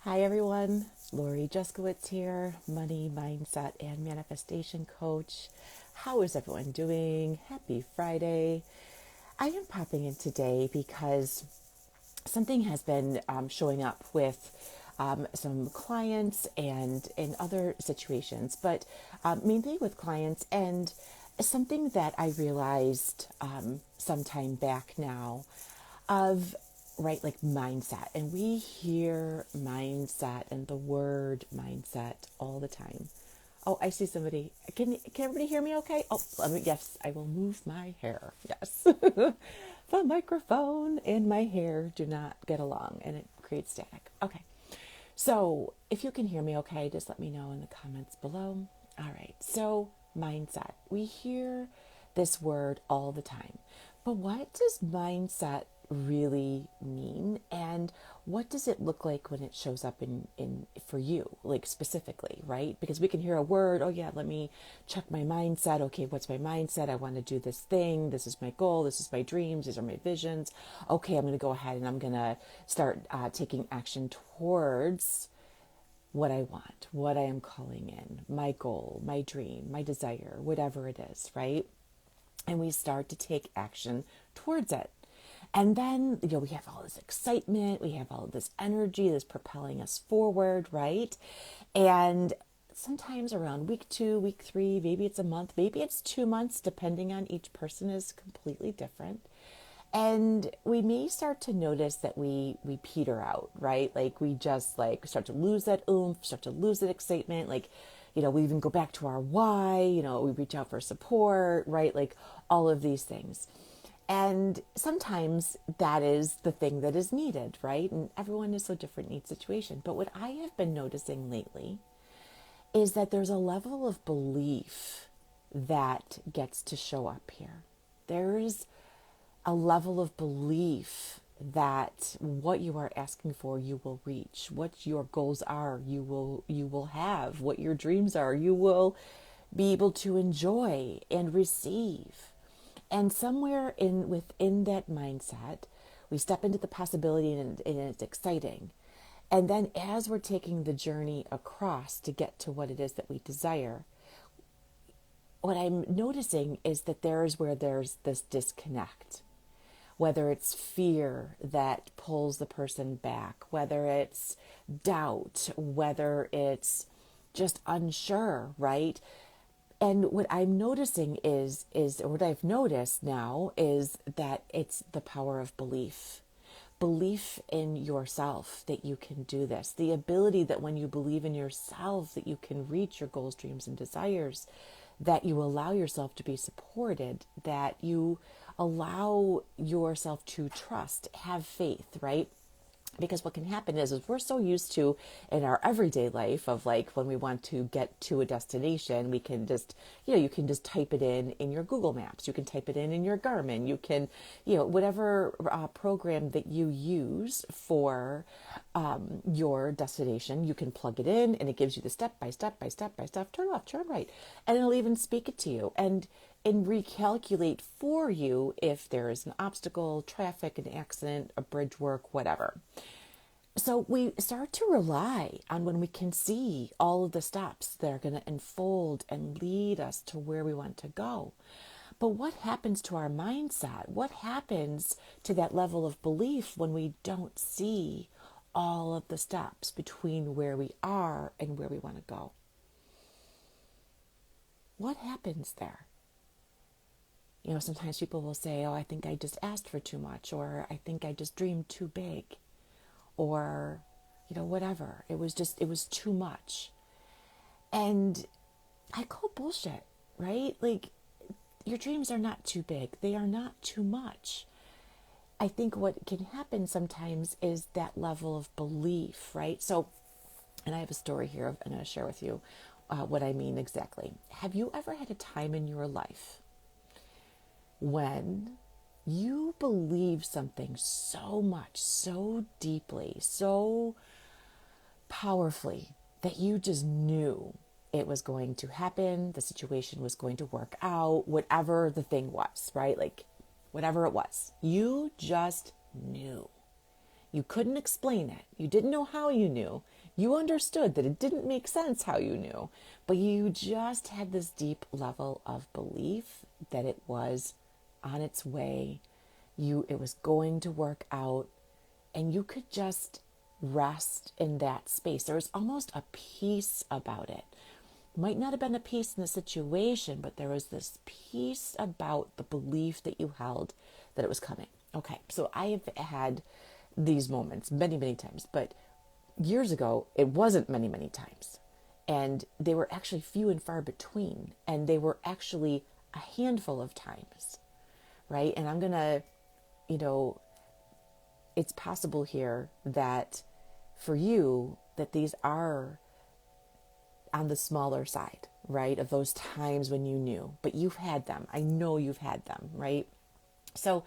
Hi everyone, Lori Juskowitz here, money, mindset, and manifestation coach. How is everyone doing? Happy Friday. I am popping in today because something has been showing up with some clients and in other situations, but mainly with clients, and something that I realized some time back now of right, like mindset. And we hear mindset and the word mindset all the time. Oh, I see somebody. Can everybody hear me okay? Oh, yes, I will move my hair. Yes. The microphone and my hair do not get along and it creates static. Okay. So, if you can hear me okay, just let me know in the comments below. All right. So, mindset. We hear this word all the time. But what does mindset really mean, and what does it look like when it shows up in for you, like specifically, right? Because we can hear a word, oh yeah, let me check my mindset. Okay, what's my mindset? I want to do this thing. This is my goal. This is my dreams. These are my visions. Okay, I'm going to go ahead and I'm going to start taking action towards what I want, what I am calling in, my goal, my dream, my desire, whatever it is, right? And we start to take action towards it. And then, we have all this excitement, we have all of this energy that's propelling us forward, right? And sometimes around week 2, week 3, maybe it's a month, maybe it's 2 months, depending on each person is completely different. And we may start to notice that we peter out, right? Like we just like start to lose that oomph, start to lose that excitement. Like, we even go back to our why, we reach out for support, right? Like all of these things. And sometimes that is the thing that is needed, right? And everyone is so different in each situation. But what I have been noticing lately is that there's a level of belief that gets to show up here. There's a level of belief that what you are asking for you will reach, what your goals are you will have, what your dreams are you will be able to enjoy and receive. And somewhere within that mindset, we step into the possibility, and it's exciting. And then as we're taking the journey across to get to what it is that we desire, what I'm noticing is that there's where there's this disconnect. Whether it's fear that pulls the person back, whether it's doubt, whether it's just unsure, right? And what I'm noticing or what I've noticed now is that it's the power of belief. Belief in yourself that you can do this. The ability that when you believe in yourself that you can reach your goals, dreams, and desires, that you allow yourself to be supported, that you allow yourself to trust, have faith, right? Because what can happen is we're so used to in our everyday life of like when we want to get to a destination, we can just, you can just type it in your Google Maps. You can type it in your Garmin. You can, whatever program that you use for your destination, you can plug it in and it gives you the step by step by step by step, turn left, turn right. And it'll even speak it to you. And recalculate for you if there is an obstacle, traffic, an accident, a bridge work, whatever. So we start to rely on when we can see all of the steps that are going to unfold and lead us to where we want to go. But what happens to our mindset? What happens to that level of belief when we don't see all of the steps between where we are and where we want to go? What happens there? Sometimes people will say, oh, I think I just asked for too much, or I think I just dreamed too big, or, whatever. It was too much. And I call bullshit, right? Like, your dreams are not too big. They are not too much. I think what can happen sometimes is that level of belief, right? So, and I have a story here I'm going to share with you what I mean exactly. Have you ever had a time in your life when you believe something so much, so deeply, so powerfully that you just knew it was going to happen, the situation was going to work out, whatever the thing was, right? Like whatever it was, you just knew. You couldn't explain it. You didn't know how you knew. You understood that it didn't make sense how you knew, but you just had this deep level of belief that it was on its way. It was going to work out, and you could just rest in that space. There was almost a peace about it. Might not have been a peace in the situation, but there was this peace about the belief that you held that it was coming. Okay, so I have had these moments many, many times, but years ago, it wasn't many, many times. And they were actually few and far between. And they were actually a handful of times, right? And I'm going to, it's possible here that for you, that these are on the smaller side, right? Of those times when you knew, but you've had them. I know you've had them, right? So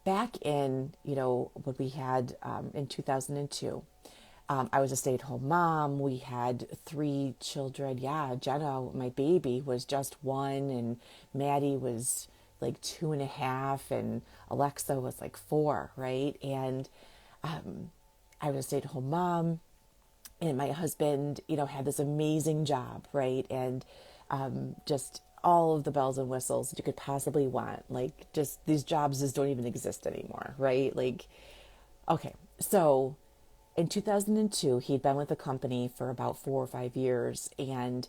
back in, what we had in 2002, I was a stay-at-home mom. We had 3 children. Yeah, Jenna, my baby, was just 1, and Maddie was like 2.5, and Alexa was like 4, right? And I was a stay-at-home mom, and my husband, had this amazing job, right? And just all of the bells and whistles that you could possibly want. Like, just these jobs just don't even exist anymore, right? Like, okay, so in 2002, he'd been with the company for about 4 or 5 years, and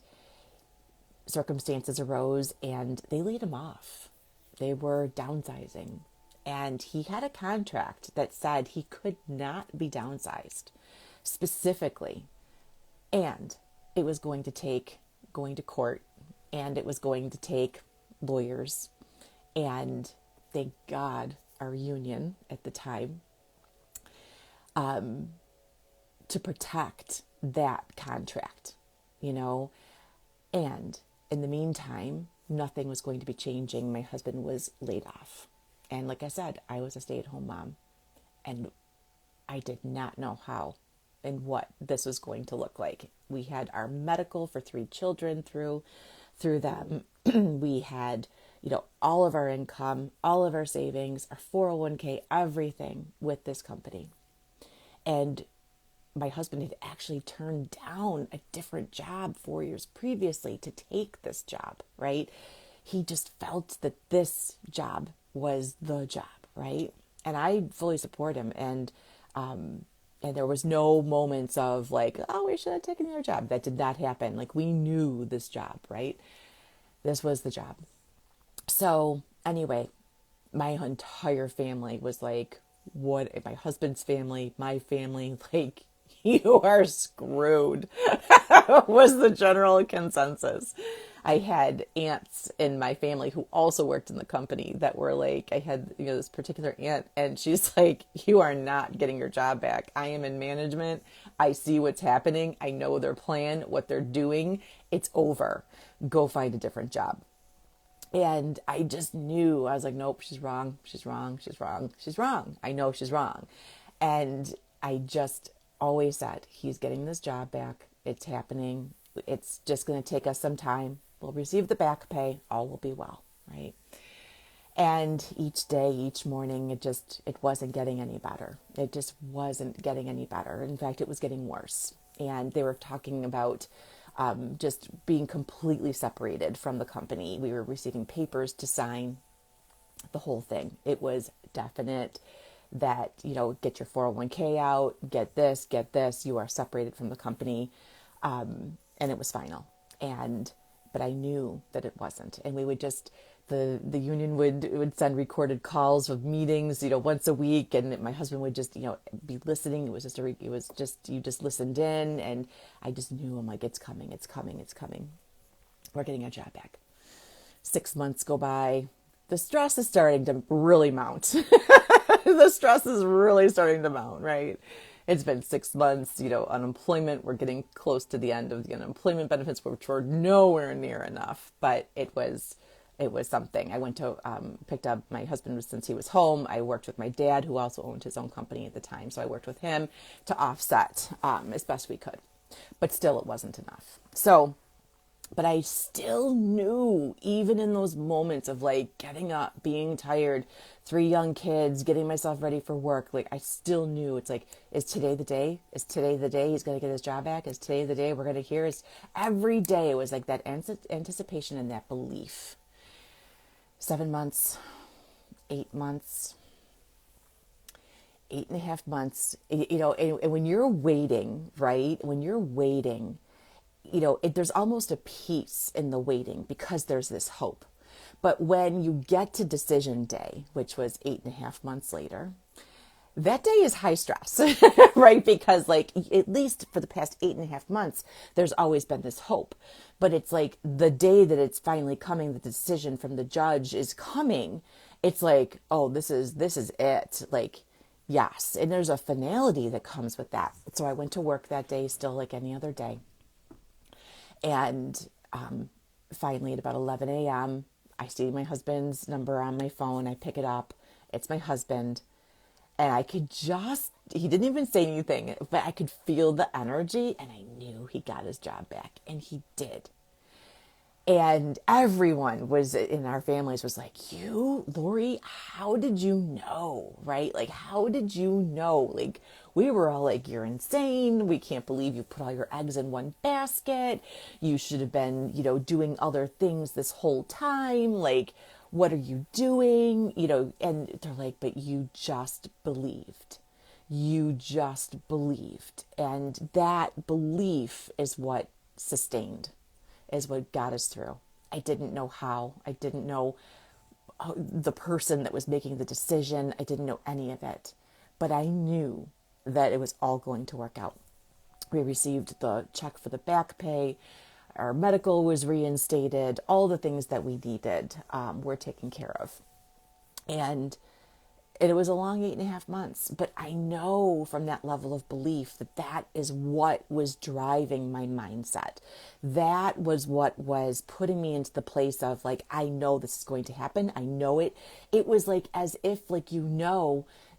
circumstances arose and they laid him off. They were downsizing, and he had a contract that said he could not be downsized specifically, and it was going to take going to court, and it was going to take lawyers, and thank God our union at the time to protect that contract, and in the meantime, nothing was going to be changing. My husband was laid off. And like I said, I was a stay-at-home mom, and I did not know how and what this was going to look like. We had our medical for 3 children through them. We had, all of our income, all of our savings, our 401k, everything with this company. And my husband had actually turned down a different job 4 years previously to take this job, right? He just felt that this job was the job, right? And I fully support him. And there was no moments of like, oh, we should have taken the other job. That did not happen. Like, we knew this job, right? This was the job. So anyway, my entire family was like, what? My husband's family, my family, like, you are screwed, was the general consensus. I had aunts in my family who also worked in the company that were like, I had, this particular aunt, and she's like, you are not getting your job back. I am in management. I see what's happening. I know their plan, what they're doing. It's over. Go find a different job. And I just knew, I was like, nope, she's wrong. She's wrong. She's wrong. She's wrong. I know she's wrong. And I just always said, he's getting this job back. It's happening. It's just going to take us some time. We'll receive the back pay. All will be well, right? And each day, each morning, it wasn't getting any better. It just wasn't getting any better. In fact, it was getting worse. And they were talking about just being completely separated from the company. We were receiving papers to sign, the whole thing. It was definite that, get your 401k out, get this, you are separated from the company. And it was final. But I knew that it wasn't. And we would just, the union would send recorded calls of meetings, once a week. And my husband would just, be listening. It was just, you just listened in, and I just knew, I'm like, it's coming, it's coming, it's coming. We're getting our job back. 6 months go by. The stress is starting to really mount. The stress is really starting to mount, right? It's been 6 months, unemployment. We're getting close to the end of the unemployment benefits, which were nowhere near enough, but it was something. I went to, picked up my husband since he was home. I worked with my dad, who also owned his own company at the time. So I worked with him to offset, as best we could, but still it wasn't enough. So But I still knew, even in those moments of like getting up, being tired, 3 young kids, getting myself ready for work, like I still knew it's like, is today the day? Is today the day he's going to get his job back? Is today the day we're going to hear? Is every day it was like that anticipation and that belief. 7 months, 8 months, 8.5 months, and when you're waiting, right? When you're waiting, there's almost a peace in the waiting because there's this hope. But when you get to decision day, which was 8.5 months later, that day is high stress, right? Because like, at least for the past 8.5 months, there's always been this hope. But it's like the day that it's finally coming, the decision from the judge is coming. It's like, oh, this is it. Like, yes. And there's a finality that comes with that. So I went to work that day, still like any other day. And finally, at about 11 a.m., I see my husband's number on my phone. I pick it up. It's my husband. And I could he didn't even say anything, but I could feel the energy. And I knew he got his job back. And he did. And everyone was in our families was like, you, Lori, how did you know? Right? Like, how did you know? Like, we were all like, you're insane. We can't believe you put all your eggs in one basket. You should have been, doing other things this whole time. Like, what are you doing? And they're like, but you just believed. You just believed. And that belief is what sustained, is what got us through. I didn't know how. I didn't know the person that was making the decision. I didn't know any of it. But I knew that it was all going to work out. We received the check for the back pay. Our medical was reinstated. All the things that we needed were taken care of. And it was a long 8.5 months, but I know from that level of belief that is what was driving my mindset. That was what was putting me into the place of like, I know this is going to happen. I know it. It was like as if like,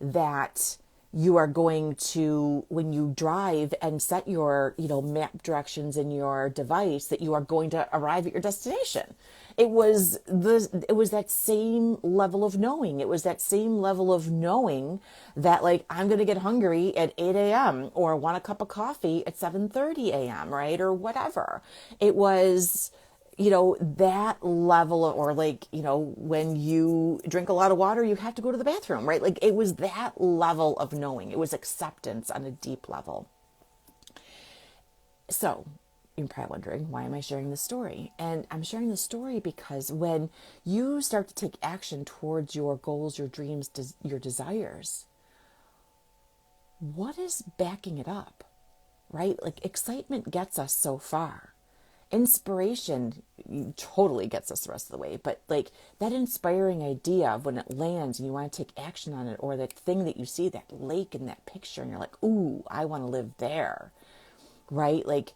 that you are going to, when you drive and set your, map directions in your device, that you are going to arrive at your destination. It was that same level of knowing. It was that same level of knowing that like, I'm going to get hungry at 8 a.m. or want a cup of coffee at 7:30 a.m., right? Or whatever. It was, that level of, or like, when you drink a lot of water, you have to go to the bathroom, right? Like it was that level of knowing. It was acceptance on a deep level. So you're probably wondering, why am I sharing this story? And I'm sharing this story because when you start to take action towards your goals, your dreams, your desires, what is backing it up, right? Like excitement gets us so far. Inspiration totally gets us the rest of the way. But like that inspiring idea of when it lands and you want to take action on it, or that thing that you see, that lake in that picture, and you're like, ooh, I want to live there, right? Like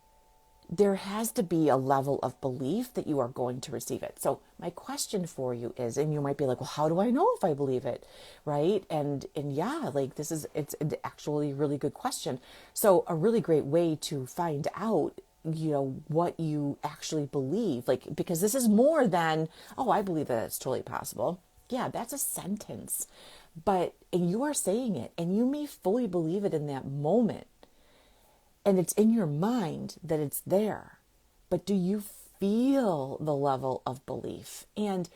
there has to be a level of belief that you are going to receive it. So my question for you is, and you might be like, well, how do I know if I believe it? Right. And yeah, like it's an actually really good question. So a really great way to find out, what you actually believe, like, because this is more than, oh, I believe that it's totally possible. Yeah, that's a sentence, and you are saying it and you may fully believe it in that moment. And it's in your mind that it's there. But do you feel the level of belief? And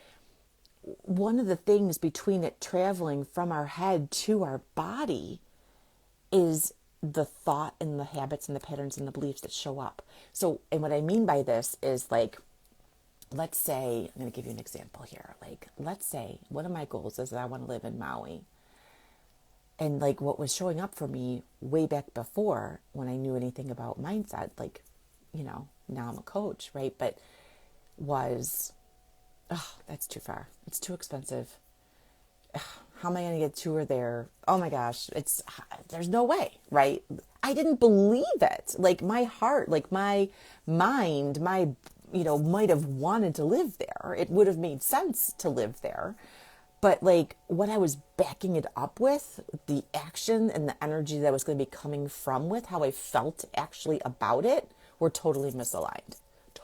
one of the things between it traveling from our head to our body is the thought and the habits and the patterns and the beliefs that show up. So, and what I mean by this is like, let's say, I'm going to give you an example here. Like, let's say one of my goals is that I want to live in Maui. And like what was showing up for me way back before when I knew anything about mindset, like, now I'm a coach, right? But was, oh, that's too far. It's too expensive. How am I going to get to or there? Oh my gosh, there's no way, right? I didn't believe it. Like my heart, like my mind, might have wanted to live there. It would have made sense to live there. But like what I was backing it up with, the action and the energy that was going to be coming from with how I felt actually about it, were totally misaligned.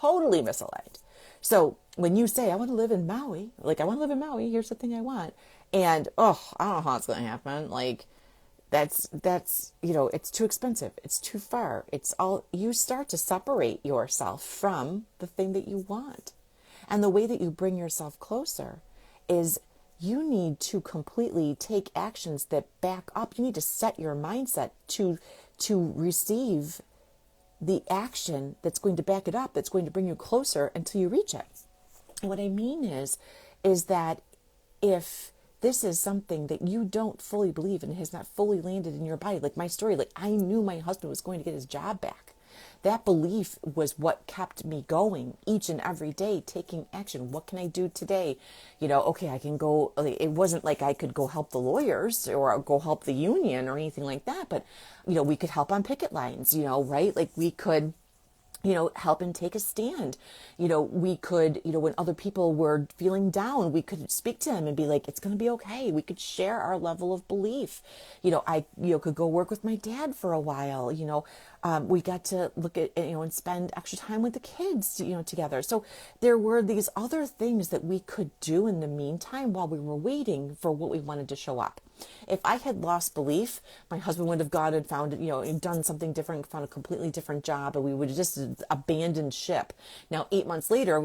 totally misaligned. So when you say, I want to live in Maui, like, I want to live in Maui, here's the thing I want. And, oh, I don't know how it's going to happen. Like, that's, it's too expensive. It's too far. It's all, you start to separate yourself from the thing that you want. And the way that you bring yourself closer is you need to completely take actions that back up. You need to set your mindset to receive the action that's going to back it up, that's going to bring you closer until you reach it. And what I mean is that if this is something that you don't fully believe and has not fully landed in your body, like my story, like I knew my husband was going to get his job back. That belief was what kept me going each and every day, taking action. What can I do today? Okay, I can go. It wasn't like I could go help the lawyers or go help the union or anything like that, but, we could help on picket lines, right? Like we could, help and take a stand. We could, when other people were feeling down, we could speak to them and be like, it's going to be okay. We could share our level of belief. I could go work with my dad for a while. We got to look at, and spend extra time with the kids, together. So there were these other things that we could do in the meantime while we were waiting for what we wanted to show up. If I had lost belief, my husband would have gone and found, done something different, found a completely different job, and we would have just abandoned ship. Now, 8 months later,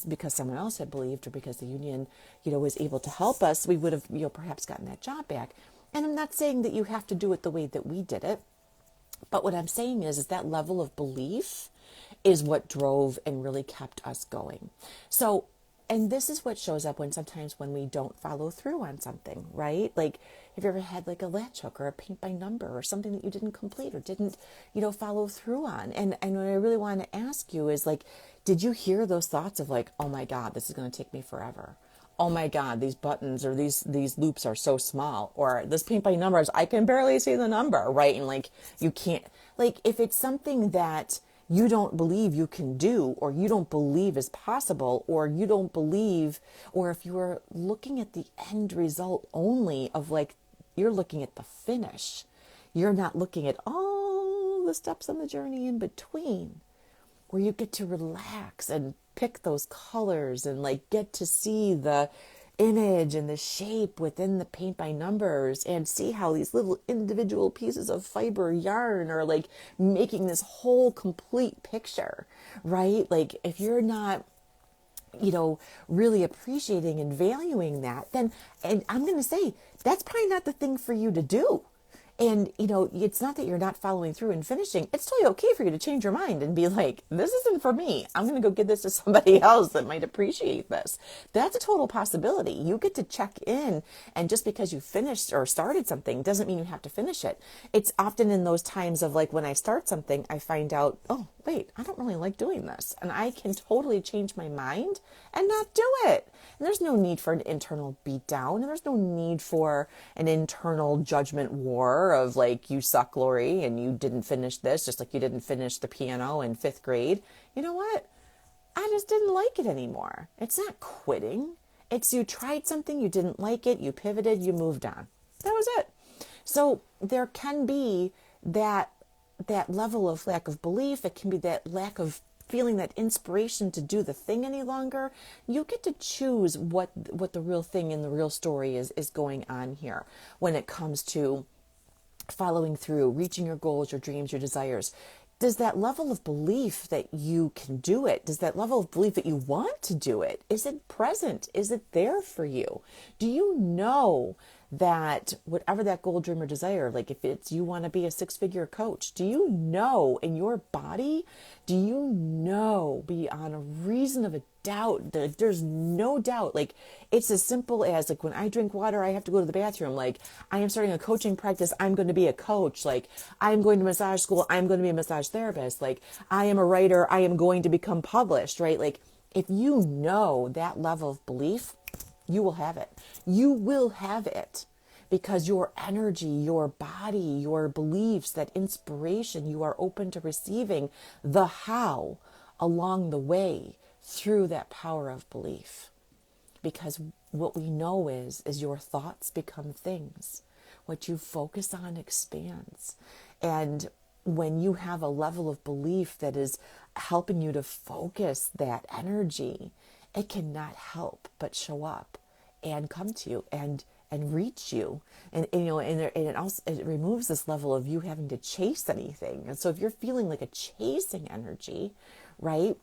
because someone else had believed or because the union, was able to help us, we would have, perhaps gotten that job back. And I'm not saying that you have to do it the way that we did it. But what I'm saying is that level of belief is what drove and really kept us going. So, and this is what shows up sometimes when we don't follow through on something, right? Like, have you ever had like a latch hook or a paint by number or something that you didn't complete or didn't, follow through on? And what I really want to ask you is like, did you hear those thoughts of like, oh my God, this is going to take me forever? Oh my God, these buttons or these loops are so small, or this paint by numbers, I can barely see the number, right? And like, you can't, like, if it's something that you don't believe you can do, or you don't believe is possible, or you don't believe, or if you are looking at the end result only of like, you're looking at the finish, you're not looking at all the steps on the journey in between, where you get to relax and pick those colors and like get to see the image and the shape within the paint by numbers and see how these little individual pieces of fiber yarn are like making this whole complete picture, right? Like if you're not, really appreciating and valuing that, then, and I'm going to say, that's probably not the thing for you to do. And, it's not that you're not following through and finishing. It's totally okay for you to change your mind and be like, this isn't for me. I'm going to go give this to somebody else that might appreciate this. That's a total possibility. You get to check in. And just because you finished or started something doesn't mean you have to finish it. It's often in those times of like when I start something, I find out, oh, wait, I don't really like doing this. And I can totally change my mind and not do it. And there's no need for an internal beatdown. And there's no need for an internal judgment war of like, you suck, Lori, and you didn't finish this, just like you didn't finish the piano in 5th grade. You know what? I just didn't like it anymore. It's not quitting. It's you tried something, you didn't like it, you pivoted, you moved on. That was it. So there can be that level of lack of belief. It can be that lack of feeling that inspiration to do the thing any longer. You get to choose what the real thing and the real story is going on here when it comes to following through, reaching your goals, your dreams, your desires. Does that level of belief that you can do it, does that level of belief that you want to do it, is it present? Is it there for you? Do you know that whatever that goal, dream, or desire, like if it's you want to be a 6-figure coach, do you know in your body, do you know beyond a reason of a doubt that there's no doubt, like it's as simple as like when I drink water, I have to go to the bathroom, like I am starting a coaching practice, I'm going to be a coach, like I'm going to massage school, I'm going to be a massage therapist, like I am a writer, I am going to become published, right? Like if you know that level of belief, you will have it. You will have it because your energy, your body, your beliefs, that inspiration, you are open to receiving the how along the way through that power of belief. Because what we know is your thoughts become things. What you focus on expands. And, when you have a level of belief that is helping you to focus that energy, it cannot help but show up and come to you and reach you. And you know, and it also, it removes this level of you having to chase anything. And so if you're feeling like a chasing energy, right?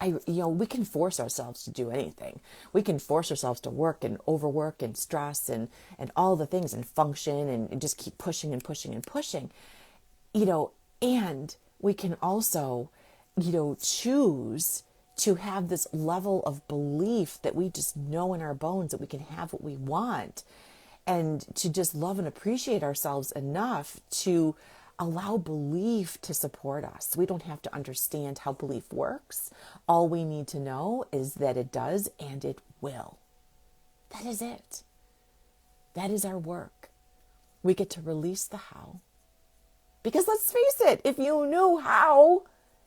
We can force ourselves to do anything. We can force ourselves to work and overwork and stress and all the things and function and just keep pushing and pushing and pushing, and we can also, choose to have this level of belief that we just know in our bones that we can have what we want, and to just love and appreciate ourselves enough to allow belief to support us. We don't have to understand how belief works. All we need to know is that it does and it will. That is it. That is our work. We get to release the how. Because let's face it, if you knew how,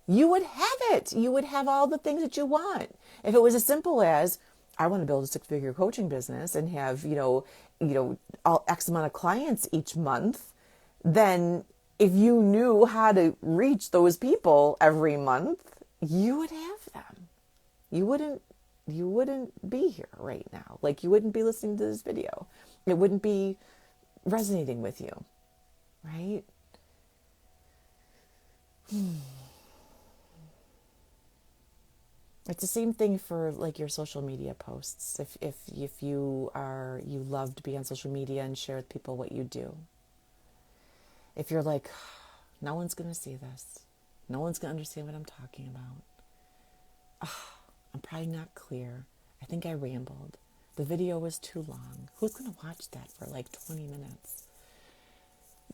you would have it. You would have all the things that you want. If it was as simple as, I want to build a 6-figure coaching business and have, all X amount of clients each month, then if you knew how to reach those people every month, you would have them. You wouldn't be here right now. Like, you wouldn't be listening to this video. It wouldn't be resonating with you, right? It's the same thing for like your social media posts. If you love to be on social media and share with people what you do. If you're like, no one's going to see this. No one's going to understand what I'm talking about. I'm probably not clear. I think I rambled. The video was too long. Who's going to watch that for like 20 minutes?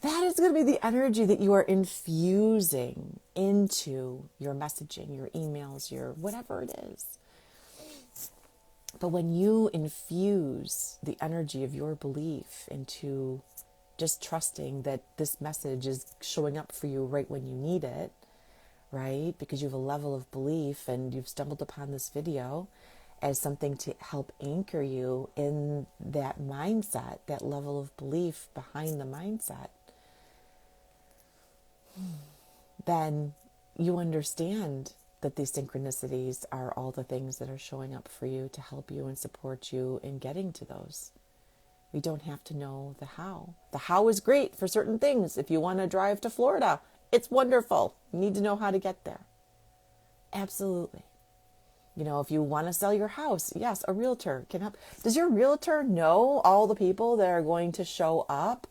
That is going to be the energy that you are infusing into your messaging, your emails, your whatever it is. But when you infuse the energy of your belief into just trusting that this message is showing up for you right when you need it, right? Because you have a level of belief and you've stumbled upon this video as something to help anchor you in that mindset, that level of belief behind the mindset, then you understand that these synchronicities are all the things that are showing up for you to help you and support you in getting to those. We don't have to know the how. The how is great for certain things. If you want to drive to Florida, it's wonderful. You need to know how to get there. Absolutely. If you want to sell your house, yes, a realtor can help. Does your realtor know all the people that are going to show up?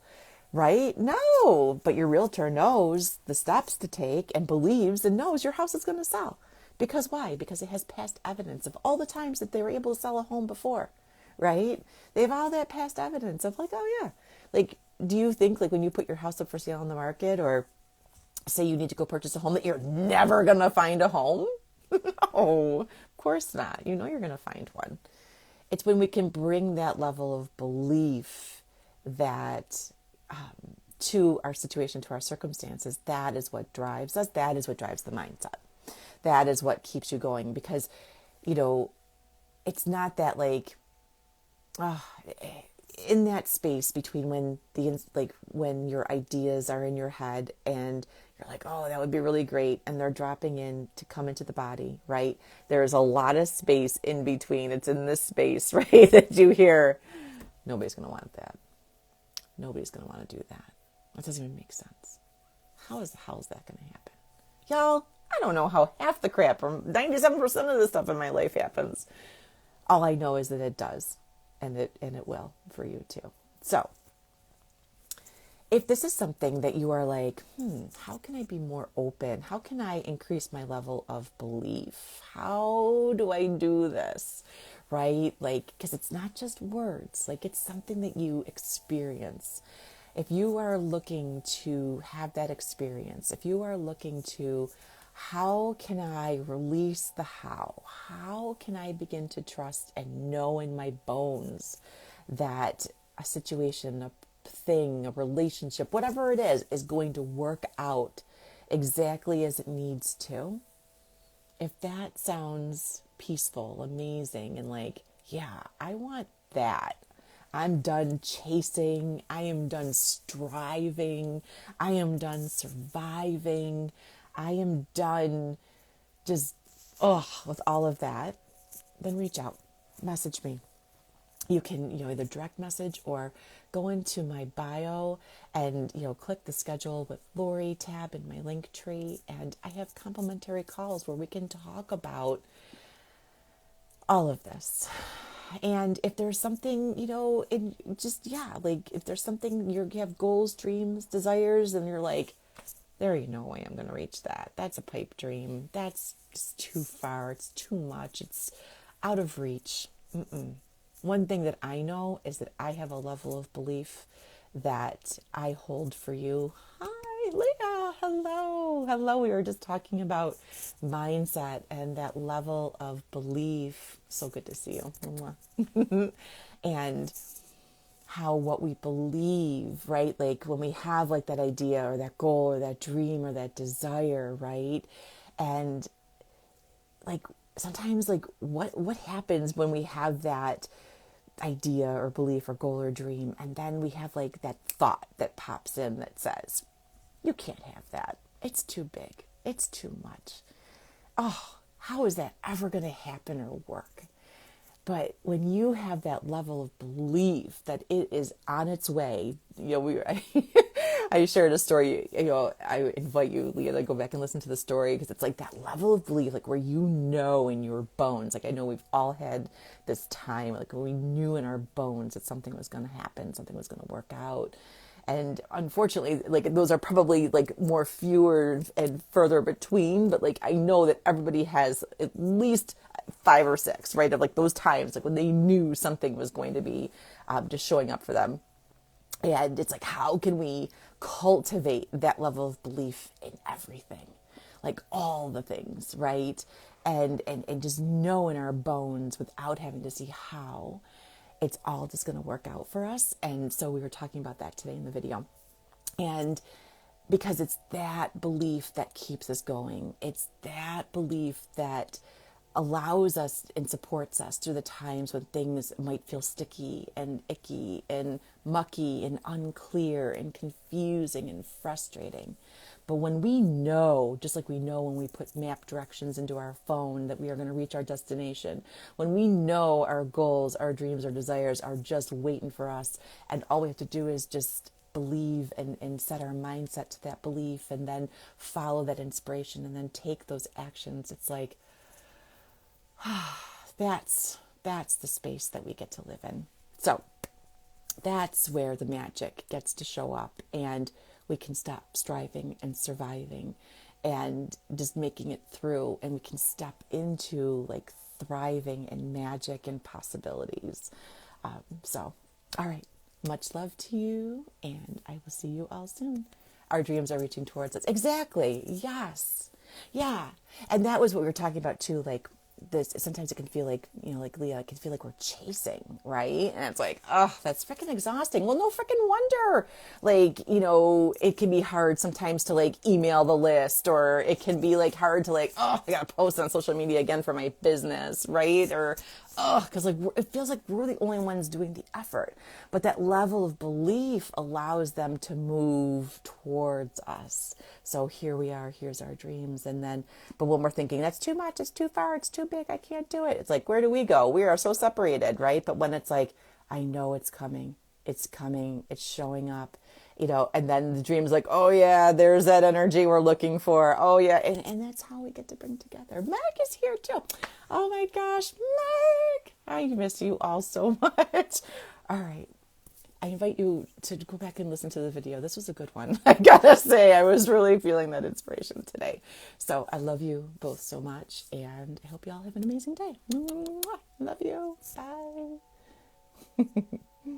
Right? No, but your realtor knows the steps to take and believes and knows your house is going to sell. Because why? Because it has past evidence of all the times that they were able to sell a home before, right? They have all that past evidence of like, oh yeah. Like, do you think like when you put your house up for sale on the market or say you need to go purchase a home that you're never going to find a home? No, of course not. You're going to find one. It's when we can bring that level of belief that to our situation, to our circumstances, that is what drives us. That is what drives the mindset. That is what keeps you going because, it's not that like, in that space between when your ideas are in your head and you're like, oh, that would be really great. And they're dropping in to come into the body, right? There's a lot of space in between. It's in this space, right? That you hear, nobody's going to want that. Nobody's going to want to do that. That doesn't even make sense. How is that going to happen? Y'all, I don't know how half the crap or 97% of the stuff in my life happens. All I know is that it does. And it will for you too. So if this is something that you are like, how can I be more open? How can I increase my level of belief? How do I do this? Right? Like, because it's not just words, like it's something that you experience. If you are looking to have that experience, if you are looking to, how can I release the how? How can I begin to trust and know in my bones that a situation, a thing, a relationship, whatever it is going to work out exactly as it needs to? If that sounds peaceful, amazing, and like, yeah, I want that. I'm done chasing. I am done striving. I am done surviving. I am done just, with all of that. Then reach out, message me. You can, either direct message or go into my bio and, click the schedule with Lori tab in my link tree. And I have complimentary calls where we can talk about all of this. And if there's something, like if there's something you have goals, dreams, desires, and you're like, there ain't no way I'm going to reach that. That's a pipe dream. That's just too far. It's too much. It's out of reach. One thing that I know is that I have a level of belief that I hold for you. Hi, Leah. Hello. Hello. We were just talking about mindset and that level of belief. So good to see you. And how what we believe, right? Like when we have like that idea or that goal or that dream or that desire, right? And like sometimes like what happens when we have that idea or belief or goal or dream, and then we have like that thought that pops in that says, you can't have that. It's too big. It's too much. Oh, how is that ever going to happen or work? But when you have that level of belief that it is on its way, I shared a story, I invite you, Leah, to go back and listen to the story, because it's like that level of belief, like where in your bones, like I know we've all had this time, like where we knew in our bones that something was going to happen, something was going to work out. And unfortunately, like those are probably like more fewer and further between, but like I know that everybody has at least 5 or 6, right? Of like those times, like when they knew something was going to be just showing up for them. And it's like, how can we cultivate that level of belief in everything? Like all the things, right? And just know in our bones without having to see how it's all just going to work out for us. And so we were talking about that today in the video. And because it's that belief that keeps us going. It's that belief that allows us and supports us through the times when things might feel sticky and icky and mucky and unclear and confusing and frustrating. But when we know, just like we know when we put map directions into our phone that we are going to reach our destination, when we know our goals, our dreams, our desires are just waiting for us, and all we have to do is just believe and set our mindset to that belief, and then follow that inspiration, and then take those actions, it's like, that's the space that we get to live in. So that's where the magic gets to show up, and we can stop striving and surviving and just making it through, and we can step into like thriving and magic and possibilities. So, all right, much love to you, and I will see you all soon. Our dreams are reaching towards us. Exactly. Yes. Yeah. And that was what we were talking about too, like this, sometimes it can feel like, like Leah, it can feel like we're chasing, right? And it's like, oh, that's freaking exhausting. Well, no freaking wonder. Like, it can be hard sometimes to like email the list, or it can be like hard to like, oh, I got to post on social media again for my business, right? Or, because like it feels like we're the only ones doing the effort. But that level of belief allows them to move towards us. So here we are, here's our dreams. And then, but when we're thinking, that's too much, it's too far, it's too big, I can't do it. It's like, where do we go? We are so separated, right? But when it's like, I know it's coming, it's showing up, and then the dream's like, oh yeah, there's that energy we're looking for. Oh yeah. And that's how we get to bring together. Meg is here too. Oh my gosh, Meg, I miss you all so much. All right. I invite you to go back and listen to the video. This was a good one. I gotta say, I was really feeling that inspiration today. So I love you both so much, and I hope you all have an amazing day. Mwah. Love you. Bye.